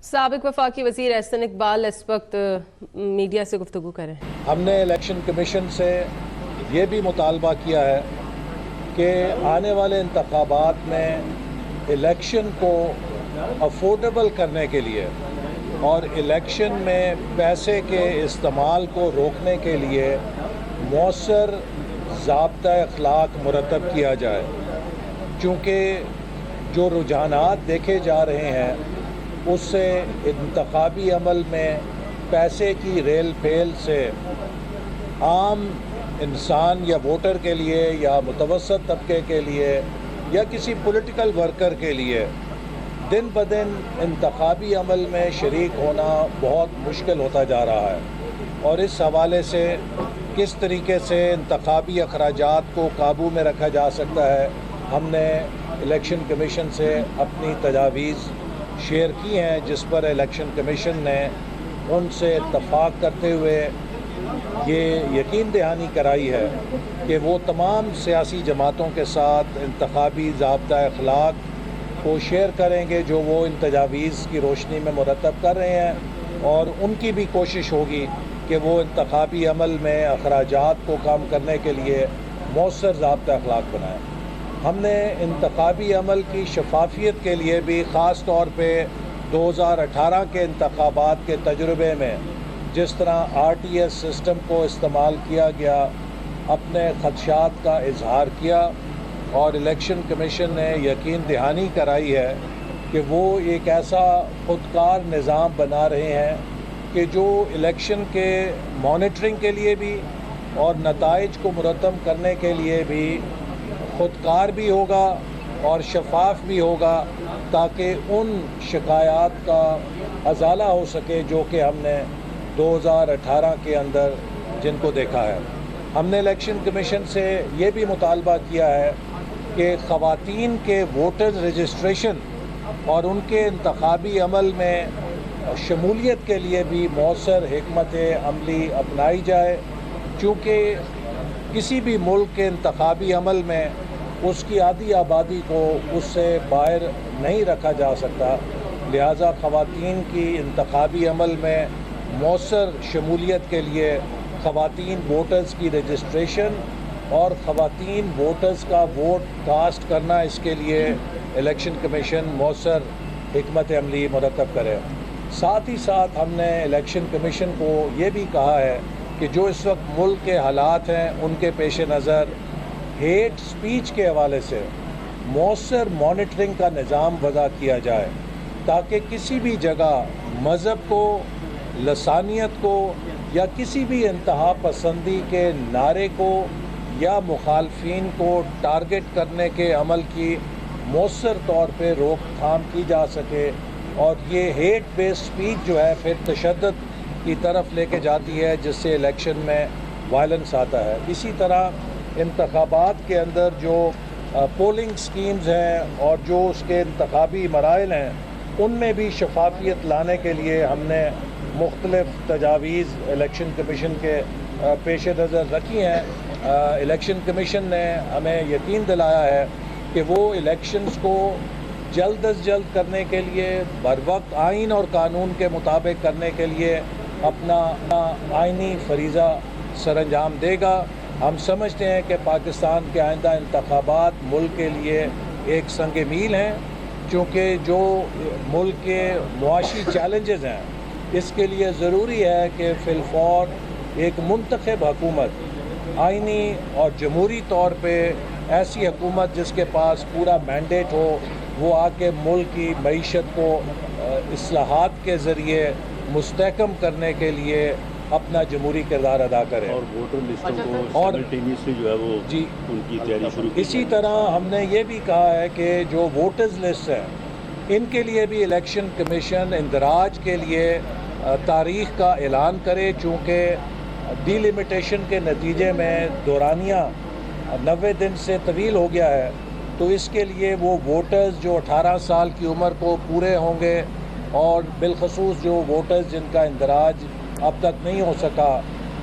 سابق وفاقی وزیر احسن اقبال اس وقت میڈیا سے گفتگو کریں۔ ہم نے الیکشن کمیشن سے یہ بھی مطالبہ کیا ہے کہ آنے والے انتخابات میں الیکشن کو افورڈیبل کرنے کے لیے اور الیکشن میں پیسے کے استعمال کو روکنے کے لیے مؤثر ضابطۂ اخلاق مرتب کیا جائے، چونکہ جو رجحانات دیکھے جا رہے ہیں اس سے انتخابی عمل میں پیسے کی ریل پھیل سے عام انسان یا ووٹر کے لیے یا متوسط طبقے کے لیے یا کسی پولیٹیکل ورکر کے لیے دن بدن انتخابی عمل میں شریک ہونا بہت مشکل ہوتا جا رہا ہے، اور اس حوالے سے کس طریقے سے انتخابی اخراجات کو قابو میں رکھا جا سکتا ہے، ہم نے الیکشن کمیشن سے اپنی تجاویز شیئر کی ہیں، جس پر الیکشن کمیشن نے ان سے اتفاق کرتے ہوئے یہ یقین دہانی کرائی ہے کہ وہ تمام سیاسی جماعتوں کے ساتھ انتخابی ضابطۂ اخلاق کو شیئر کریں گے جو وہ ان تجاویز کی روشنی میں مرتب کر رہے ہیں، اور ان کی بھی کوشش ہوگی کہ وہ انتخابی عمل میں اخراجات کو کم کرنے کے لیے مؤثر ضابطۂ اخلاق بنائیں۔ ہم نے انتخابی عمل کی شفافیت کے لیے بھی خاص طور پہ 2018 کے انتخابات کے تجربے میں جس طرح RTS سسٹم کو استعمال کیا گیا اپنے خدشات کا اظہار کیا، اور الیکشن کمیشن نے یقین دہانی کرائی ہے کہ وہ ایک ایسا خودکار نظام بنا رہے ہیں کہ جو الیکشن کے مانیٹرنگ کے لیے بھی اور نتائج کو مرتب کرنے کے لیے بھی خودکار بھی ہوگا اور شفاف بھی ہوگا، تاکہ ان شکایات کا ازالہ ہو سکے جو کہ ہم نے 2018 کے اندر جن کو دیکھا ہے۔ ہم نے الیکشن کمیشن سے یہ بھی مطالبہ کیا ہے کہ خواتین کے ووٹرز رجسٹریشن اور ان کے انتخابی عمل میں شمولیت کے لیے بھی مؤثر حکمت عملی اپنائی جائے، چونکہ کسی بھی ملک کے انتخابی عمل میں اس کی آدھی آبادی کو اس سے باہر نہیں رکھا جا سکتا، لہٰذا خواتین کی انتخابی عمل میں مؤثر شمولیت کے لیے خواتین ووٹرز کی رجسٹریشن اور خواتین ووٹرز کا ووٹ کاسٹ کرنا، اس کے لیے الیکشن کمیشن مؤثر حکمت عملی مرتب کرے۔ ساتھ ہی ساتھ ہم نے الیکشن کمیشن کو یہ بھی کہا ہے کہ جو اس وقت ملک کے حالات ہیں ان کے پیش نظر ہیٹ سپیچ کے حوالے سے مؤثر مانیٹرنگ کا نظام وضع کیا جائے، تاکہ کسی بھی جگہ مذہب کو، لسانیت کو یا کسی بھی انتہا پسندی کے نعرے کو یا مخالفین کو ٹارگٹ کرنے کے عمل کی مؤثر طور پہ روک تھام کی جا سکے، اور یہ ہیٹ بیس سپیچ جو ہے پھر تشدد کی طرف لے کے جاتی ہے، جس سے الیکشن میں وائلنس آتا ہے۔ اسی طرح انتخابات کے اندر جو پولنگ سکیمز ہیں اور جو اس کے انتخابی مراحل ہیں ان میں بھی شفافیت لانے کے لیے ہم نے مختلف تجاویز الیکشن کمیشن کے پیش نظر رکھی ہیں۔ الیکشن کمیشن نے ہمیں یقین دلایا ہے کہ وہ الیکشنز کو جلد از جلد کرنے کے لیے، بر وقت آئین اور قانون کے مطابق کرنے کے لیے اپنا آئینی فریضہ سر انجام دے گا۔ ہم سمجھتے ہیں کہ پاکستان کے آئندہ انتخابات ملک کے لیے ایک سنگ میل ہیں، چونکہ جو ملک کے معاشی چیلنجز ہیں اس کے لیے ضروری ہے کہ فی الفور ایک منتخب حکومت، آئینی اور جمہوری طور پہ ایسی حکومت جس کے پاس پورا مینڈیٹ ہو، وہ آ کے ملک کی معیشت کو اصلاحات کے ذریعے مستحکم کرنے کے لیے اپنا جمہوری کردار ادا کرے، اور ووٹر لسٹوں کو سائملٹینیسلی جو ہے وہ ان کی تیاری شروع کی۔ اسی طرح ہم نے یہ بھی کہا ہے کہ جو ووٹرز لسٹ ہیں ان کے لیے بھی الیکشن کمیشن اندراج کے لیے تاریخ کا اعلان کرے، چونکہ ڈی لمیٹیشن کے نتیجے میں دورانیہ 90 دن سے طویل ہو گیا ہے، تو اس کے لیے وہ ووٹرز جو 18 سال کی عمر کو پورے ہوں گے اور بالخصوص جو ووٹرز جن کا اندراج اب تک نہیں ہو سکا،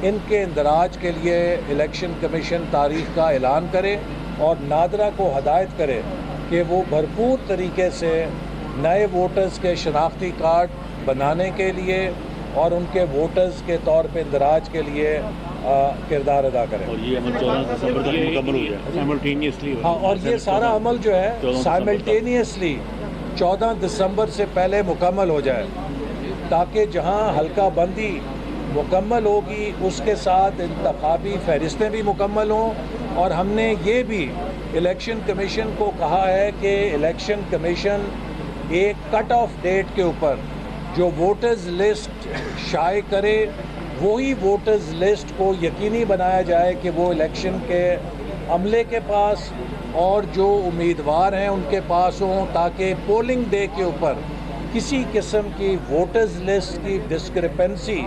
ان کے اندراج کے لیے الیکشن کمیشن تاریخ کا اعلان کرے، اور نادرا کو ہدایت کرے کہ وہ بھرپور طریقے سے नए वोटर्स के शनाख्ती कार्ड बनाने के लिए और उनके वोटर्स के तौर पे इंदराज के लिए किरदार अदा करें। और ये अमल 14 दिसंबर तक मुकम्मल हो जाए साइमल्टेनियसली। हाँ, और ये सारा अमल जो है साइमल्टेनियसली 14 दिसंबर से पहले मुकम्मल हो जाए, ताकि जहाँ हल्का बंदी मुकम्मल होगी उसके साथ इंतखाबी फहरिस्तें भी मुकम्मल हों। और हमने ये भी इलेक्शन कमीशन को कहा है कि इलेक्शन कमीशन एक कट ऑफ डेट के ऊपर जो वोटर्स लिस्ट शाये करे, वही वोटर्स लिस्ट को यकीनी बनाया जाए कि वो इलेक्शन के अमले के पास और जो उम्मीदवार हैं उनके पास हों, ताकि पोलिंग डे के ऊपर किसी किस्म की वोटर्स लिस्ट की डिस्क्रिपेंसी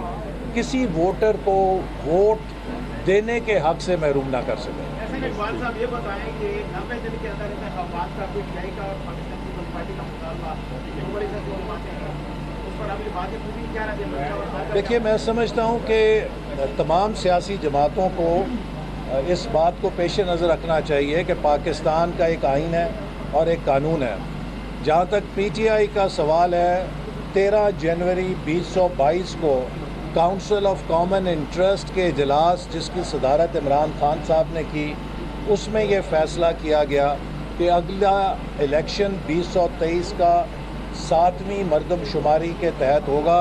किसी वोटर को वोट देने के हक से महरूम ना कर सके। इकबाल साहब ये बताएं कि 90 दिन के अंदर अफवाद का पीटीआई का और पाकिस्तान पीपल्स पार्टी का मुकाबला बड़ी से जोर मारते हैं, उस पर अभी बातें पूरी क्या रहती है? देखिए, मैं समझता हूँ कि तमाम सियासी जमातों को इस बात को पेश नज़र रखना चाहिए कि पाकिस्तान का एक आइन है और एक कानून है। जहाँ तक पीटीआई का सवाल है, 13 जनवरी 2022 को काउंसिल ऑफ कॉमन इंटरेस्ट के इजलास जिसकी सदारत इमरान खान साहब ने की, उसमें यह फ़ैसला किया गया कि अगला इलेक्शन 2023 का 7वीं मरदमशुमारी के तहत होगा,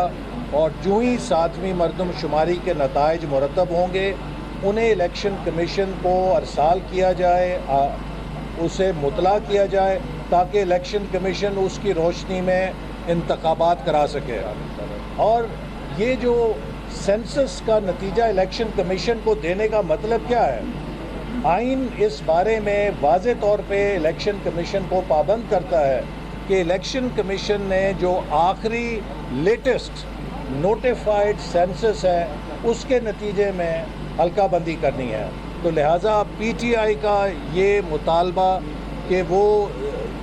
और जो ही 7वीं मरदमशुमारी के नताइज मुरतब होंगे उन्हें इलेक्शन कमीशन को अरसाल किया जाए, उसे मुतला किया जाए, ताकि इलेक्शन कमीशन उसकी रोशनी में इंतखाबात करा सके। और ये जो सेंसस का नतीजा इलेक्शन कमीशन को देने का मतलब क्या है? आइन इस बारे में वाज़े तौर पे इलेक्शन कमीशन को पाबंद करता है कि इलेक्शन कमीशन ने जो आखिरी लेटेस्ट नोटिफाइड सेंसस है उसके नतीजे में हल्का बंदी करनी है। तो लिहाजा पीटीआई का ये मुतालबा कि वो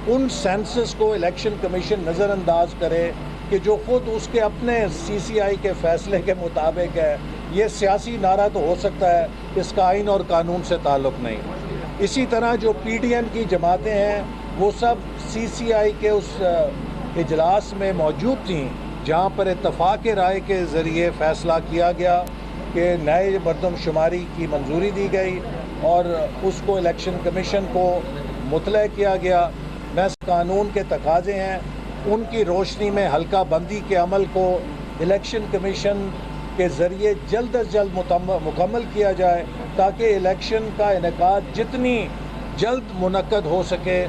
उन सेंसस को इलेक्शन कमीशन नज़रअंदाज करे कि जो ख़ुद उसके अपने सीसीआई के फ़ैसले के मुताबिक है, ये सियासी नारा तो हो सकता है, इसका आइन और कानून से ताल्लुक़ नहीं। इसी तरह जो पीडीएम की जमातें हैं वो सब सीसीआई के उस इजलास में मौजूद थीं जहाँ पर इत्तफ़ाक़ राय के ज़रिए फ़ैसला किया गया कि नए मरदमशुमारी की मंजूरी दी गई और उसको इलेक्शन कमीशन को मुतला किया गया। मैं कानून के तकाज़े हैं, उनकी रोशनी में हल्का बंदी के अमल को इलेक्शन कमीशन के ज़रिए जल्द अज जल्द मुकम्मल किया जाए, ताकि इलेक्शन का इनेकाद जितनी जल्द मुनक्कद हो सके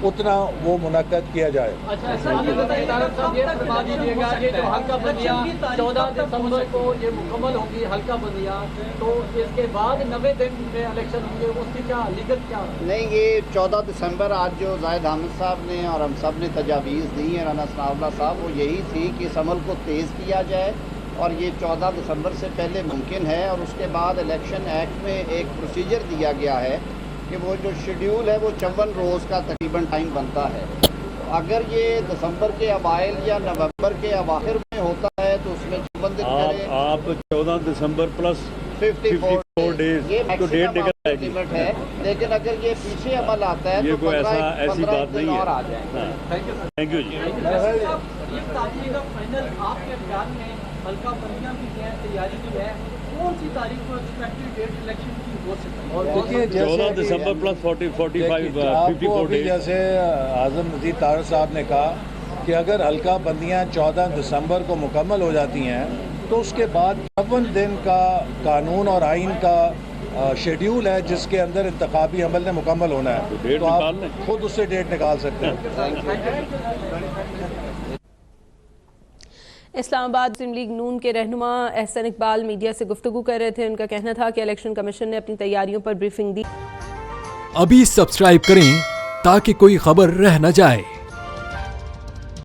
उतना वो मुनक्कद किया जाए। अच्छा, ये बताइए साहब, ये फरमा दीजिएगा ये जो हल्का बंदियाँ 14 दिसंबर को ये मुकम्मल होगी हल्का बंदियाँ, तो इसके बाद 90 दिन में इलेक्शन होंगे, उसकी क्या लीगल क्या? नहीं, ये 14 दिसंबर आज जो जाहिद हामिद साहब ने और हम सब ने तजावीज़ दी हैं राना सनाउल्लाह साहब, वो यही थी कि इस अमल को तेज़ किया जाए और ये 14 दिसंबर से पहले मुमकिन है। और उसके बाद इलेक्शन एक्ट में एक प्रोसीजर दिया गया है कि वो जो शेड्यूल है वो 54 रोज़ का तकरीबन टाइम बनता है। अगर ये दिसंबर के अवाइल या नवंबर के अवाखिर में होता है तो उसमें 54 दिन करें। आप 14 दिसंबर प्लस 54 डेज ये तो डेट निकल जाएगी लिमिट है, लेकिन अगर ये पीछे अमल आता है ये तो कोई ऐसी बात नहीं और आ है। जाए। थैंक यू जी। ये तारीख फाइनल आपके बयान में हल्का बंदियाँ भी हैं, तैयारी भी है, कौन सी तारीख को एक्सपेक्टेड डेट इलेक्शन की हो सकती है? देखिए, 14 दिसंबर प्लस 45 आपको 54 अभी डेज। जैसे आज़म नज़ीर तारड़ साहब ने कहा कि अगर हल्का बंदियाँ 14 दिसंबर को मुकम्मल हो जाती हैं तो उसके बाद 54 दिन का कानून और आइन का शेड्यूल है जिसके अंदर इंतखाबी अमल ने मुकम्मल होना है, तो डेट तो आप निकाल लें। खुद उससे डेट निकाल सकते हैं। इस्लामाबाद मुस्लिम लीग नून के रहनुमा एहसन इकबाल मीडिया से गुफ्तगू कर रहे थे। उनका कहना था कि इलेक्शन कमीशन ने अपनी तैयारियों पर ब्रीफिंग दी। अभी सब्सक्राइब करें ताकि कोई खबर रह न जाए।